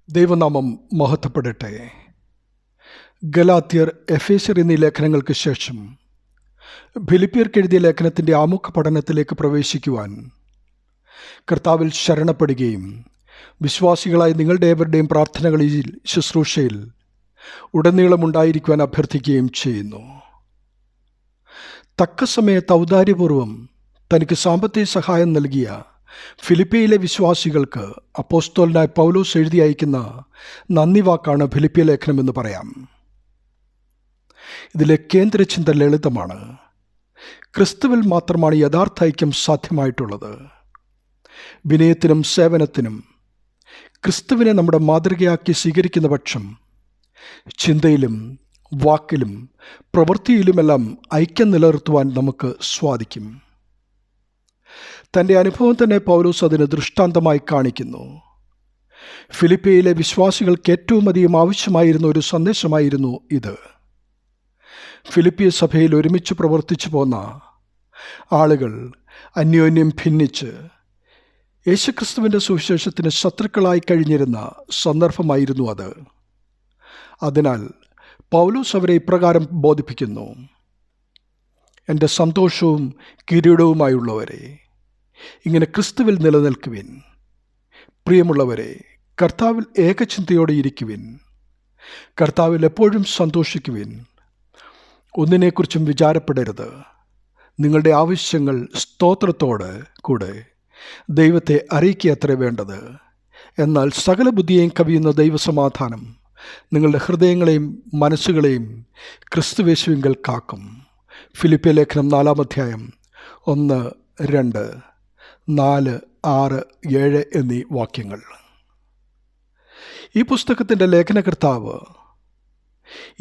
ദൈവനാമം മഹത്വപ്പെടട്ടെ. ഗലാത്യർ, എഫേസ്യർ എന്നീ ലേഖനങ്ങൾക്ക് ശേഷം ഫിലിപ്പിയർക്ക് എഴുതിയ ലേഖനത്തിൻ്റെ ആമുഖ പഠനത്തിലേക്ക് പ്രവേശിക്കുവാൻ കർത്താവിൽ ശരണപ്പെടുകയും വിശ്വാസികളായി നിങ്ങളുടെ ഏവരുടെയും പ്രാർത്ഥനകളിൽ ശുശ്രൂഷയിൽ ഉടനീളമുണ്ടായിരിക്കുവാൻ അഭ്യർത്ഥിക്കുകയും ചെയ്യുന്നു. തക്ക സമയത്ത് ഔദാര്യപൂർവം തനിക്ക് സാമ്പത്തിക സഹായം നൽകിയ ഫിലിപ്പിയിലെ വിശ്വാസികൾക്ക് അപ്പോസ്തലനായ പൗലോസ് എഴുതി അയക്കുന്ന നന്ദി വാക്കാണ് ഫിലിപ്പിയ ലേഖനമെന്ന് പറയാം. ഇതിലെ കേന്ദ്ര ചിന്ത ലളിതമാണ്. ക്രിസ്തുവിൽ മാത്രമാണ് യഥാർത്ഥ ഐക്യം സാധ്യമായിട്ടുള്ളത്. വിനയത്തിനും സേവനത്തിനും ക്രിസ്തുവിനെ നമ്മുടെ മാതൃകയാക്കി സ്വീകരിക്കുന്ന പക്ഷം ചിന്തയിലും വാക്കിലും പ്രവൃത്തിയിലുമെല്ലാം ഐക്യം നിലനിർത്തുവാൻ നമുക്ക് സാധിക്കും. തൻ്റെ അനുഭവം തന്നെ പൗലോസ് അതിന് ദൃഷ്ടാന്തമായി കാണിക്കുന്നു. ഫിലിപ്പിയിലെ വിശ്വാസികൾക്ക് ഏറ്റവും അധികം ആവശ്യമായിരുന്ന ഒരു സന്ദേശമായിരുന്നു ഇത്. ഫിലിപ്പിയ സഭയിൽ ഒരുമിച്ച് പ്രവർത്തിച്ചു പോന്ന ആളുകൾ അന്യോന്യം ഭിന്നിച്ച് യേശുക്രിസ്തുവിൻ്റെ സുവിശേഷത്തിന് ശത്രുക്കളായി കഴിഞ്ഞിരുന്ന സന്ദർഭമായിരുന്നു അത്. അതിനാൽ പൗലോസ് അവരെ ഇപ്രകാരം ബോധിപ്പിക്കുന്നു: എൻ്റെ സന്തോഷവും കിരീടവുമായുള്ളവരെ, ഇങ്ങനെ ക്രിസ്തുവിൽ നിലനിൽക്കുവിൻ. പ്രിയമുള്ളവരെ, കർത്താവിൽ ഏകചിന്തയോടെ ഇരിക്കുവിൻ. കർത്താവിൽ എപ്പോഴും സന്തോഷിക്കുവിൻ. ഒന്നിനെക്കുറിച്ചും വിചാരപ്പെടരുത്. നിങ്ങളുടെ ആവശ്യങ്ങൾ സ്തോത്രത്തോടെ കൂടെ ദൈവത്തെ അറിയിക്കുകയത്രേ വേണ്ടത്. എന്നാൽ സകല ബുദ്ധിയെയും കവിയുന്ന ദൈവസമാധാനം നിങ്ങളുടെ ഹൃദയങ്ങളെയും മനസ്സുകളെയും ക്രിസ്തുയേശുവിങ്കൽ കാക്കും. ഫിലിപ്പിയ ലേഖനം 4-ാം അധ്യായം 1, 2, 4, 6, 7 എന്നീ വാക്യങ്ങൾ. ഈ പുസ്തകത്തിൻ്റെ ലേഖനകർത്താവ്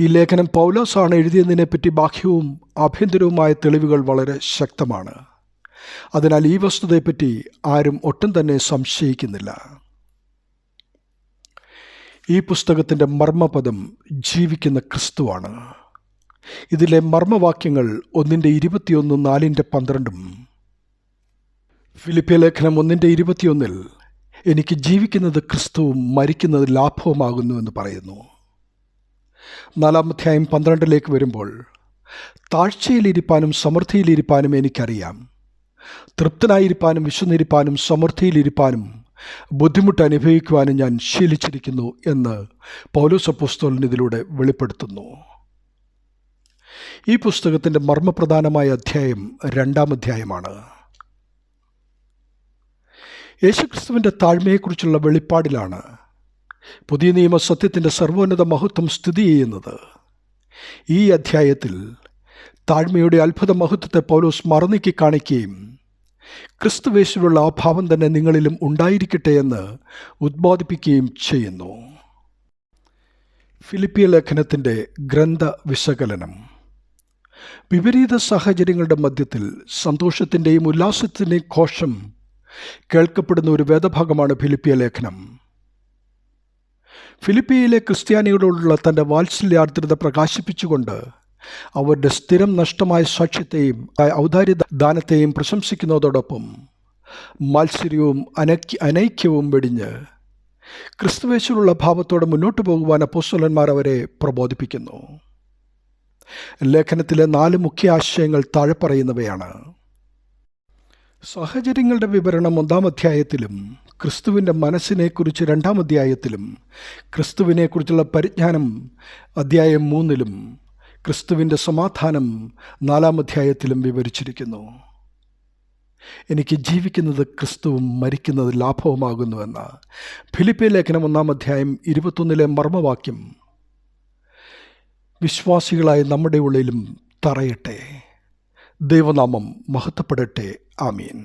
ഈ ലേഖനം പൗലോസാണ് എഴുതിയതിനെപ്പറ്റി ബാഹ്യവും ആഭ്യന്തരവുമായ തെളിവുകൾ വളരെ ശക്തമാണ്. അതിനാൽ ഈ വസ്തുതയെപ്പറ്റി ആരും ഒട്ടും തന്നെ സംശയിക്കുന്നില്ല. ഈ പുസ്തകത്തിൻ്റെ മർമ്മപദം ജീവിക്കുന്ന ക്രിസ്തുവാണ്. ഇതിലെ മർമ്മവാക്യങ്ങൾ 1:21, 4:12. ഫിലിപ്പിയ ലേഖനം 1:21 എനിക്ക് ജീവിക്കുന്നത് ക്രിസ്തുവും മരിക്കുന്നത് ലാഭവുമാകുന്നുവെന്ന് പറയുന്നു. 4-ാം അധ്യായം 12 വരുമ്പോൾ താഴ്ചയിലിരിപ്പാനും സമൃദ്ധിയിലിരിപ്പാനും എനിക്കറിയാം. തൃപ്തനായിരിക്കാനും വിശന്നിരിപ്പാനും സമൃദ്ധിയിലിരിപ്പാനും ബുദ്ധിമുട്ട് അനുഭവിക്കുവാനും ഞാൻ ശീലിച്ചിരിക്കുന്നു എന്ന് പൗലോസ് അപ്പോസ്തലൻ ഇതിലൂടെ വെളിപ്പെടുത്തുന്നു. ഈ പുസ്തകത്തിൻ്റെ മർമ്മപ്രധാനമായ അധ്യായം 2-ാം അധ്യായമാണ്. യേശുക്രിസ്തുവിൻ്റെ താഴ്മയെക്കുറിച്ചുള്ള വെളിപ്പാടിലാണ് പുതിയ നിയമ സത്യത്തിൻ്റെ സർവോന്നത മഹത്വം സ്ഥിതി ചെയ്യുന്നത്. ഈ അധ്യായത്തിൽ താഴ്മയുടെ അത്ഭുത മഹത്വത്തെ പൗലോസ് മറന്നീക്കി കാണിക്കുകയും ക്രിസ്തുവേശുവിലുള്ള ആ ഭാവം തന്നെ നിങ്ങളിലും ഉണ്ടായിരിക്കട്ടെ എന്ന് ഉദ്ബോധിപ്പിക്കുകയും ചെയ്യുന്നു. ഫിലിപ്പിയ ലേഖനത്തിൻ്റെ ഗ്രന്ഥ വിശകലനം. വിപരീത സാഹചര്യങ്ങളുടെ മധ്യത്തിൽ സന്തോഷത്തിൻ്റെയും ഉല്ലാസത്തിൻ്റെയും ഘോഷം കേൾക്കപ്പെടുന്ന ഒരു വേദഭാഗമാണ് ഫിലിപ്പിയ ലേഖനം. ഫിലിപ്പിയയിലെ ക്രിസ്ത്യാനികളോടുള്ള തൻ്റെ വാത്സല്യാർദ്രത പ്രകാശിപ്പിച്ചുകൊണ്ട് അവരുടെ സ്ഥിരം നഷ്ടമായ സാക്ഷ്യത്തെയും ഔദാര്യദാനത്തെയും പ്രശംസിക്കുന്നതോടൊപ്പം മാത്സര്യവും അനൈക്യവും വെടിഞ്ഞ് ക്രിസ്തുവേശുവിലുള്ള ഭാവത്തോടെ മുന്നോട്ട് പോകുവാൻ അപ്പോസ്തലന്മാർ അവരെ പ്രബോധിപ്പിക്കുന്നു. ലേഖനത്തിലെ 4 മുഖ്യ ആശയങ്ങൾ താഴെ പറയുന്നവയാണ്. സാഹചര്യങ്ങളുടെ വിവരണം 1-ാം അധ്യായത്തിലും ക്രിസ്തുവിൻ്റെ മനസ്സിനെക്കുറിച്ച് 2-ാം അധ്യായത്തിലും ക്രിസ്തുവിനെക്കുറിച്ചുള്ള പരിജ്ഞാനം അധ്യായം 3-ലും ക്രിസ്തുവിൻ്റെ സമാധാനം 4-ാം അധ്യായത്തിലും വിവരിച്ചിരിക്കുന്നു. എനിക്ക് ജീവിക്കുന്നത് ക്രിസ്തുവും മരിക്കുന്നത് ലാഭവുമാകുന്നുവെന്ന ഫിലിപ്പിയ ലേഖനം 1-ാം അധ്യായം 21 മർമ്മവാക്യം വിശ്വാസികളായ നമ്മുടെ ഉള്ളിലും തറയട്ടെ. ദൈവനാമം മഹത്വപ്പെടട്ടെ. ആമീൻ.